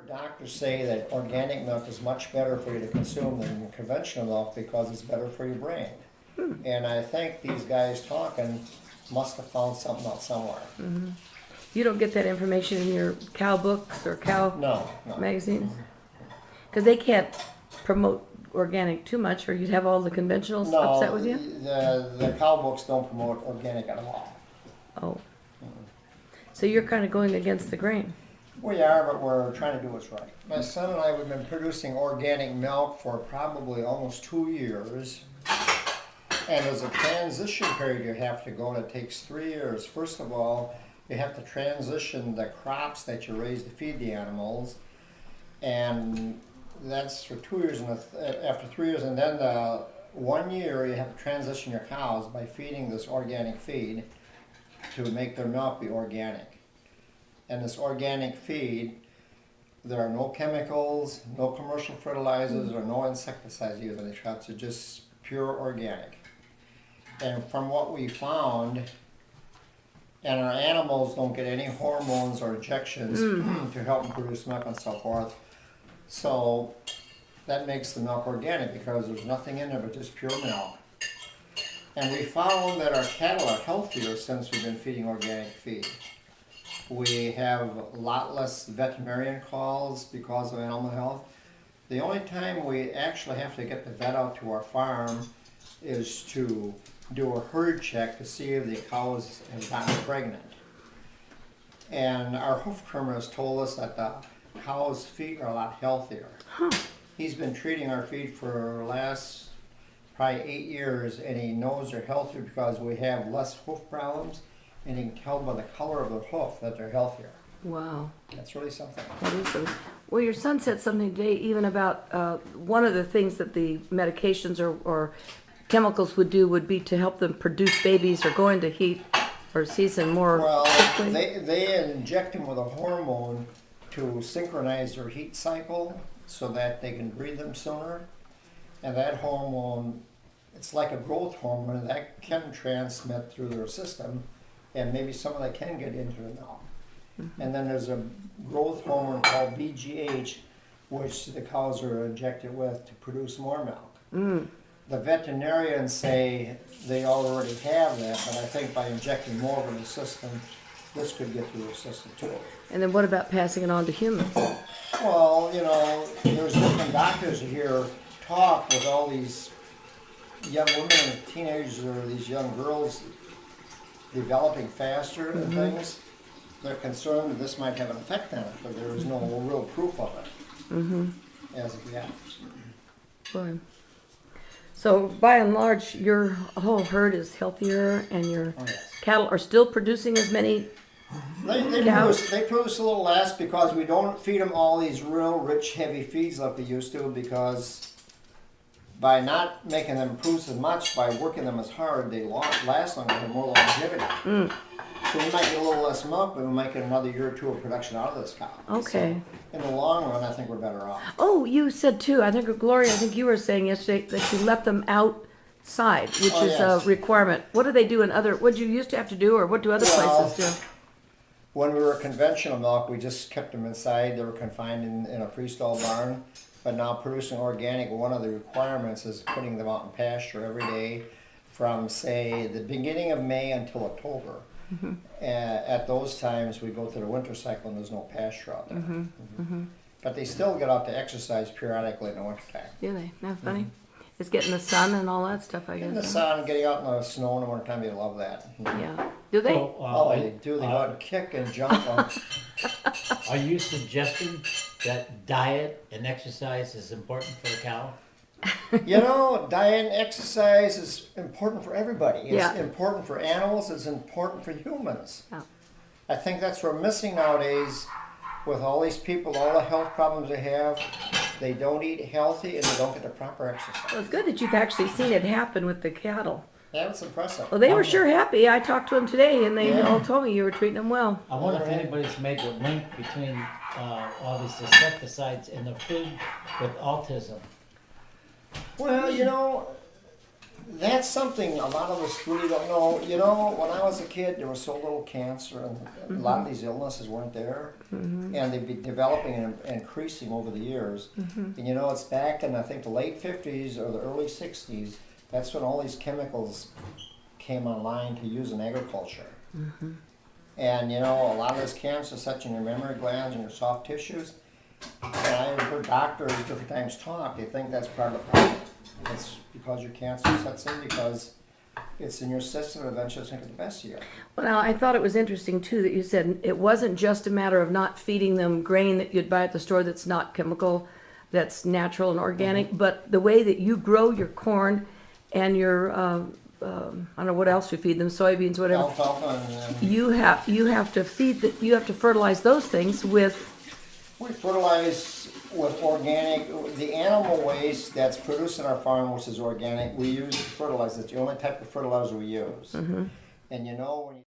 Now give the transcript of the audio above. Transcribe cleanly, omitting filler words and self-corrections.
heard doctors say that organic milk is much better for you to consume than conventional milk because it's better for your brain. And I think these guys talking must have found something out somewhere. You don't get that information in your cow books or cow No. magazines? Because they can't promote organic too much, or you'd have all the conventionals upset with you? The cow books don't promote organic at all. Oh. So you're kind of going against the grain. We are, but we're trying to do what's right. My son and I have been producing organic milk for probably almost 2 years. And there's a transition period you have to go, and it takes 3 years. First of all, you have to transition the crops that you raise to feed the animals. And that's for 2 years, and after 3 years, and then 1 year you have to transition your cows by feeding this organic feed to make their milk be organic. And this organic feed, there are no chemicals, no commercial fertilizers, or no insecticides used in the crops. It's just pure organic. And from what we found, and our animals don't get any hormones or injections to help them produce milk and so forth. So that makes the milk organic because there's nothing in there but just pure milk. And we found that our cattle are healthier since we've been feeding organic feed. We have a lot less veterinarian calls because of animal health. The only time we actually have to get the vet out to our farm is to do a herd check to see if the cows have gotten pregnant. And our hoof trimmer has told us that the cows' feet are a lot healthier. He's been treating our feet for the last probably 8 years, and he knows they're healthier because we have less hoof problems, and he can tell by the color of the hoof that they're healthier. Wow. That's really something. That is so. Well, your son said something today even about one of the things that the medications or chemicals would do would be to help them produce babies or go into heat or season more quickly. They inject them with a hormone to synchronize their heat cycle so that they can breed them sooner. And that hormone, it's like a growth hormone that can transmit through their system, and maybe some of that can get into the milk. And then there's a growth hormone called BGH, which the cows are injected with to produce more milk. The veterinarians say they already have that, but I think by injecting more into the system, this could get through the system too. And then what about passing it on to humans? Well, you know, there's different doctors here talk with all these young women and teenagers or these young girls developing faster and things. They're concerned that this might have an effect on it, but there is no real proof of it as of yet. Boy. So by and large, your whole herd is healthier, and your cattle are still producing as many cows? They produce a little less because we don't feed them all these real rich, heavy feeds like we used to, because by not making them produce as much, by working them as hard, they last longer, have more longevity. So we might get a little less milk, but we might get another year or two of production out of this cow. Okay. So in the long run, I think we're better off. Oh, you said too, I think, Gloria, I think you were saying yesterday that you let them outside, which is a requirement. What do they do in other, what you used to have to do, or what do other places do? When we were conventional milk, we just kept them inside. They were confined in a freestall barn. But now producing organic, one of the requirements is putting them out in pasture every day from, say, the beginning of May until October. At those times, we go through the winter cycle and there's no pasture out there. But they still get out to exercise periodically in the wintertime. Do they? Not funny? It's getting the sun and all that stuff, I guess. In the sun, getting out in the snow in the wintertime, they love that. Yeah. Do they? Oh, they do. They go out and kick and jump. Are you suggesting that diet and exercise is important for the cow? You know, diet and exercise is important for everybody. It's Yeah. important for animals. It's important for humans. Oh. I think that's what we're missing nowadays with all these people, all the health problems they have. They don't eat healthy and they don't get the proper exercise. Well, it's good that you've actually seen it happen with the cattle. Yeah, it's impressive. Well, they were sure happy. I talked to them today, and they all told me you were treating them well. I wonder if anybody's made the link between all these insecticides in the food with autism. Well, you know, That's something a lot of us really don't know. You know, when I was a kid, there was so little cancer, and a lot of these illnesses weren't there, and they'd be developing and increasing over the years. And you know, it's back in I think the late 50s or the early 60s. That's when all these chemicals came online to use in agriculture. And you know, a lot of this cancer sets in your mammary glands and your soft tissues. And I've heard doctors different times talk. They think that's part of the problem. It's because your cancer sets in because it's in your system and eventually it's going to get the best of you. Well, now, I thought it was interesting too that you said it wasn't just a matter of not feeding them grain that you'd buy at the store that's not chemical, that's natural and organic, but the way that you grow your corn and your I don't know what else you feed them, soybeans, whatever. Alfalfa and You have to feed that. You have to fertilize those things with. we fertilize with organic, the animal waste that's produced in our farm, which is organic, we use fertilizer. It's the only type of fertilizer we use. And you know, when you